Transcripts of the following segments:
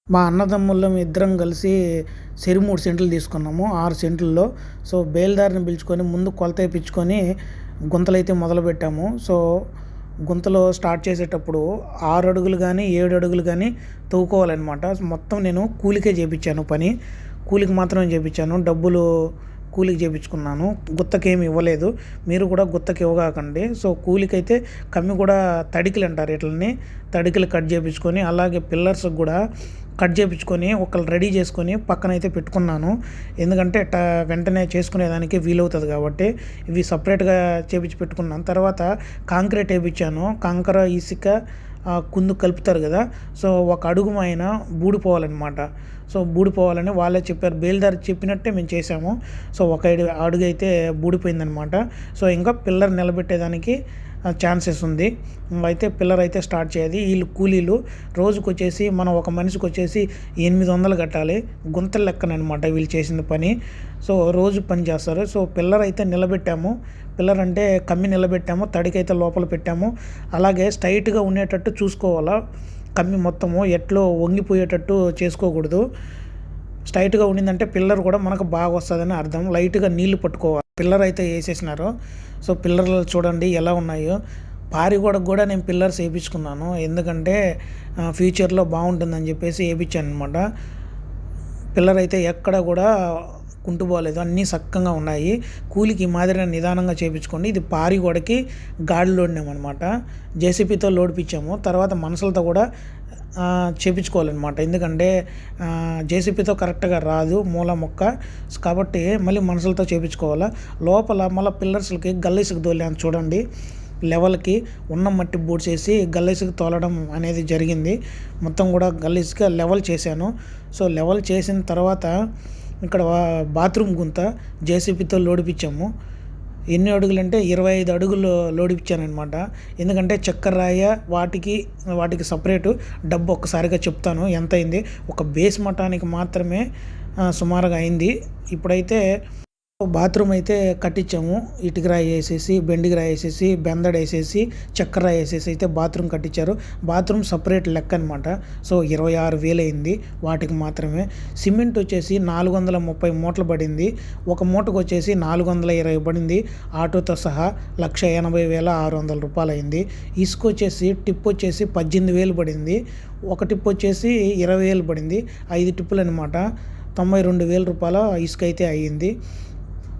మా అన్నదమ్ముళ్ళం ఇద్దరం కలిసి చెరి 3 సెంట్లు తీసుకున్నాము 6 సెంట్లలో. సో, బేల్దారిని పిలుచుకొని ముందు కొలత ఏపించుకొని గుంతలైతే మొదలుపెట్టాము. సో, గుంతలో స్టార్ట్ చేసేటప్పుడు 6 అడుగులు గానీ, 7 అడుగులు గానీ తవ్వుకోవాలనమాట. మొత్తం నేను కూలికే చేపిచ్చాను పని. కూలికి మాత్రమే చేపిచ్చాను. డబ్బులు కూలికి చేపించుకున్నాను. గుత్తకేమి ఇవ్వలేదు. మీరు కూడా గుత్తకి ఇవ్వగాకండి. సో, కూలికైతే కమ్మి కూడా తడికలు అంటారు ఈట్లిని. తడికలు కట్ చేపించుకొని, అలాగే పిల్లర్స్‌కి కూడా కట్ చేపించుకొని, ఒకళ్ళు రెడీ చేసుకొని పక్కనైతే పెట్టుకున్నాను. ఎందుకంటే వెంటనే చేసుకునేదానికి వీలవుతది కాబట్టి. ఇవి సపరేట్‌గా చేపించి పెట్టుకున్నాను. తర్వాత కాంక్రీట్ ఏపిచ్చాను. కంకర, ఇసుక, కుందు కలుపుతారు కదా! సో, ఒక అడుగు పైన బూడిపోవాలనమాట. సో, బూడిపోవాలని వాళ్ళే చెప్పారు. బేల్దారి చెప్పినట్టే మేము చేసాము. సో, ఒక అడుగైతే బూడిపోయిందనమాట. సో, ఇంకా పిల్లర్ నిలబెట్టేదానికి ఛాన్సెస్ ఉంది. అయితే పిల్లర్ అయితే స్టార్ట్ చేయాలి. వీళ్ళు కూలీలు రోజుకొచ్చేసి మనం ఒక మనిషికొచ్చేసి 800 కట్టాలి. గుంతల లెక్కననమాట వీళ్ళు చేసిన పని. సో, రోజు పని చేస్తారు. సో, పిల్లర్ అయితే నిలబెట్టాము. పిల్లర్ అంటే కమ్మి నిలబెట్టాము. తడికైతే లోపల పెట్టాము. అలాగే స్ట్రైట్‌గా ఉండేటట్టు చూసుకోవాలా. కమ్మి మొత్తము ఎట్లో వంగిపోయేటట్టు చేసుకోకూడదు. స్ట్రైట్‌గా ఉండిందంటే పిల్లర్ కూడా మనకు బాగా వస్తదని అర్థం. లైట్‌గా నీళ్లు పట్టుకోవాలి. పిల్లర్ అయితే ఏసేసినారు. సో, పిల్లర్లు చూడండి ఎలా ఉన్నాయో. పారిగోడకు కూడా నేను పిల్లర్స్ ఏపించుకున్నాను. ఎందుకంటే ఫ్యూచర్‌లో బాగుంటుందని చెప్పేసి ఏపించాననమాట. పిల్లర్ అయితే ఎక్కడ కూడా కుంటుపోలేదు. అన్నీ సక్కంగా ఉన్నాయి. కూలికి ఈ మాదిరిగా నిదానంగా చేపించుకోండి. ఇది పారిగోడకి గాడి లోడినామనమాట. జేసీబీతో లోడిపిచ్చాము. తర్వాత మనుషులతో కూడా చేపించుకోవాలనమాట. ఎందుకంటే జేసీబీతో కరెక్ట్‌గా రాదు మూల మొక్క. కాబట్టి మళ్ళీ మనుషులతో చేపించుకోవాలా. లోపల మళ్ళా పిల్లర్స్‌లకి గల్లీసుకు తోలాను చూడండి. లెవెల్‌కి ఉన్న మట్టి బూడ్చేసి గల్లీసుకు తోలడం అనేది జరిగింది. మొత్తం కూడా గల్లీసుగా లెవెల్ చేశాను. సో, లెవెల్ చేసిన తర్వాత ఇక్కడ బాత్రూమ్ గుంత జేసీబీతో లోడిపిచ్చాము. ఎన్ని అడుగులంటే 25 అడుగులు లోడిపిచ్చాననమాట. ఎందుకంటే చెక్కర రాయ వాటికి సపరేటు డబ్బు ఒక్కసారిగా చెప్తాను ఎంతయింది. ఒక బేస్ మటానికి మాత్రమే సుమారుగా అయింది. ఇప్పుడైతే బాత్రూమ్ అయితే కట్టించాము. ఇటుక రాయి ఏసేసి, బెండిగ రాయి ఏసేసి, బెందడేసేసి, చక్కర రాయి ఏసేసి అయితే బాత్రూమ్ కట్టించారు. బాత్రూమ్ సపరేట్ లెక్క అనమాట. సో, 26,000 అయింది వాటికి మాత్రమే. సిమెంట్ వచ్చేసి 430 మూటలు పడింది. ఒక మూటకు వచ్చేసి 420 పడింది. ఆటోతో సహా 1,80,600 రూపాయలు అయింది. ఇసుక వచ్చేసి టిప్ వచ్చేసి 18,000 పడింది. ఒక టిప్ వచ్చేసి 20,000 పడింది. 5 టిప్పులు అనమాట. 92,000 రూపాయల ఇసుక అయితే అయ్యింది.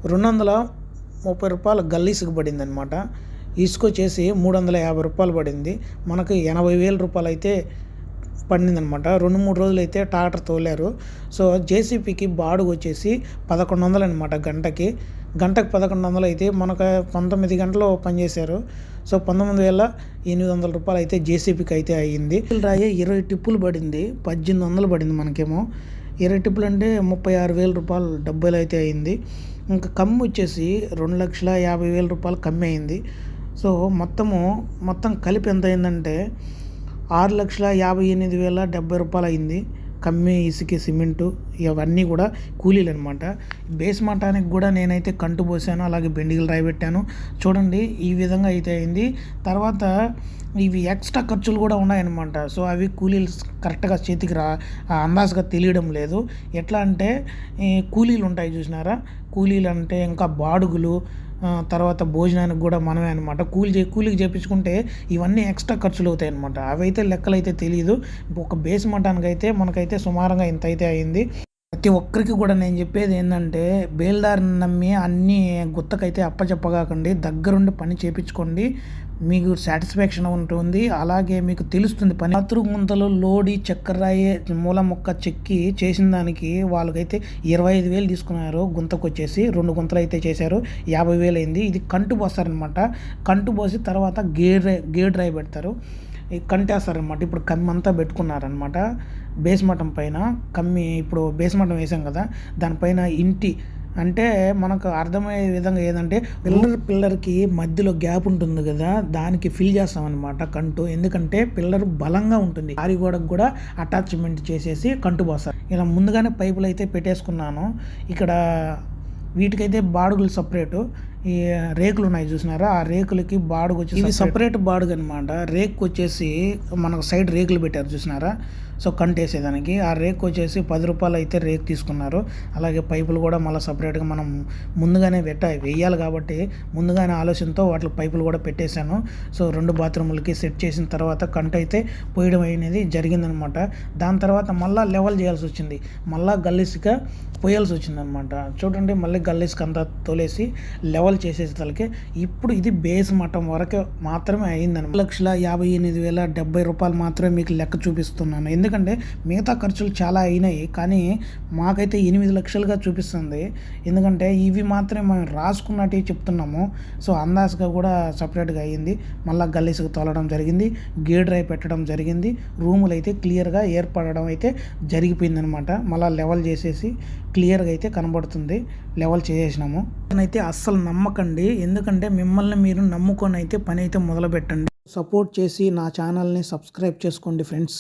230 రూపాయలు గల్లీసుకు పడిందనమాట. ఇసుక వచ్చేసి 350 రూపాయలు పడింది. మనకు 80,000 రూపాయలు అయితే పడిందనమాట. 2-3 రోజులు అయితే ట్రాక్టర్ తోలారు. సో, జేసీబీకి బాడుగు వచ్చేసి 1100 అనమాట గంటకి. గంటకు 1100 అయితే మనకు 19 గంటలు పనిచేశారు. సో, 19,800 రూపాయలు అయితే జేసీబీకి అయితే అయ్యింది. రాయి 20 టిప్పులు పడింది. 1800 పడింది మనకేమో. 20 టిప్పులు అంటే 36,000 రూపాయలు డబ్బులు అయితే అయింది. ఇంకా కమ్మి వచ్చేసి 2,50,000 రూపాయలు కమ్మి అయింది. సో, మొత్తం కలిపి ఎంత అయిందంటే 6,58,070 రూపాయలు అయింది. కమ్మి, ఇసుక, సిమెంటు ఇవన్నీ కూడా కూలీలు అనమాట. బేస్ మటానికి కూడా నేనైతే కంటు పోసాను. అలాగే బెండిగలు రాయి పెట్టాను. చూడండి ఈ విధంగా అయితే అయింది. తర్వాత ఇవి ఎక్స్ట్రా ఖర్చులు కూడా ఉన్నాయన్నమాట. సో, అవి కూలీలు కరెక్ట్‌గా చేతికి అందాజుగా తెలియడం లేదు. ఎట్లా అంటే కూలీలు ఉంటాయి చూసినారా? కూలీలు అంటే ఇంకా బాడుగులు, తర్వాత భోజనానికి కూడా మనమే అనమాట. కూలికి చేపించుకుంటే ఇవన్నీ ఎక్స్ట్రా ఖర్చులు అవుతాయి అనమాట. అవైతే లెక్కలైతే తెలీదు. ఒక బేస్ మటానికైతే మనకైతే సుమారుగా ఇంత అయితే అయింది. ప్రతి ఒక్కరికి కూడా నేను చెప్పేది ఏంటంటే బేల్దారిని నమ్మి అన్నీ గుత్తకైతే అప్పచెప్పగాకండి. దగ్గరుండి పని చేపించుకోండి. మీకు సాటిస్ఫాక్షన్ ఉంటుంది. అలాగే మీకు తెలుస్తుంది పని. బాత్రూమ్ గుంతలు లోడి చక్కరాయి మూల మొక్క చెక్కి చేసిన దానికి వాళ్ళకైతే 25,000 తీసుకున్నారు. గుంతకు వచ్చేసి 2 గుంతలు అయితే చేశారు. 50,000 అయింది. ఇది కంటు పోస్తారనమాట. కంటు పోసి తర్వాత గేడ్ రాయి పెడతారు. కంటేస్తారనమాట. ఇప్పుడు కమ్మి అంతా పెట్టుకున్నారనమాట. బేస్ మఠం పైన కమ్మి ఇప్పుడు బేస్ మఠం వేసాం కదా, దానిపైన ఇంటి అంటే మనకు అర్థమయ్యే విధంగా ఏదంటే పిల్లర్కి మధ్యలో గ్యాప్ ఉంటుంది కదా, దానికి ఫిల్ చేస్తామన్నమాట కంటు. ఎందుకంటే పిల్లర్ బలంగా ఉంటుంది. ఆరిగోడకు కూడా అటాచ్మెంట్ చేసేసి కంటు పోస్తారు. ఇలా ముందుగానే పైపులు అయితే పెట్టేసుకున్నాను. ఇక్కడ వీటికైతే బాడుగులు సపరేటు, ఈ రేకులు ఉన్నాయి చూసినారా, ఆ రేకులకి బాడుగు వచ్చి ఇది సపరేట్ బాడుగు అనమాట. రేకు వచ్చేసి మనకు సైడ్ రేకులు పెట్టారు చూసినారా, సో కంట వేసేదానికి. ఆ రేకు వచ్చేసి 10 రూపాయలు అయితే రేకు తీసుకున్నారు. అలాగే పైపులు కూడా మళ్ళీ సపరేట్గా మనం ముందుగానే వేయాలి కాబట్టి ముందుగానే ఆలోచనతో వాటి పైపులు కూడా పెట్టేశాను. సో 2 బాత్రూములకి సెట్ చేసిన తర్వాత కంట అయితే పోయడం అనేది జరిగిందనమాట. దాని తర్వాత మళ్ళీ లెవెల్ చేయాల్సి వచ్చింది, మళ్ళీ గల్లీస్గా పోయాల్సి వచ్చిందనమాట. చూడండి, మళ్ళీ గల్లీస్కి అంతా తోలేసి లెవెల్ చేసేసరికి ఇప్పుడు ఇది బేస్ మట్టం వరకు మాత్రమే అయిందనమాట. 1,58,070 రూపాయలు మాత్రమే మీకు లెక్క చూపిస్తున్నాను. ఎందుకంటే మిగతా ఖర్చులు చాలా అయినాయి, కానీ మాకైతే 8 లక్షలుగా చూపిస్తుంది. ఎందుకంటే ఇవి మాత్రమే మనం రాసుకున్నట్టు చెప్తున్నాము. సో అందాజుగా కూడా సపరేట్గా అయ్యింది. మళ్ళీ గల్లీస్కి తోలడం జరిగింది, గేడ్ డ్రైవ్ పెట్టడం జరిగింది, రూములు అయితే క్లియర్గా ఏర్పడడం అయితే జరిగిపోయిందనమాట. మళ్ళీ లెవెల్ చేసేసి క్లియర్గా అయితే కనబడుతుంది. లెవెల్ చేసేసినాము. అయితే అస్సలు నమ్మకండి, ఎందుకంటే మిమ్మల్ని మీరు నమ్ముకొని అయితే పని అయితే మొదలు పెట్టండి. సపోర్ట్ చేసి నా ఛానల్ని సబ్స్క్రైబ్ చేసుకోండి ఫ్రెండ్స్.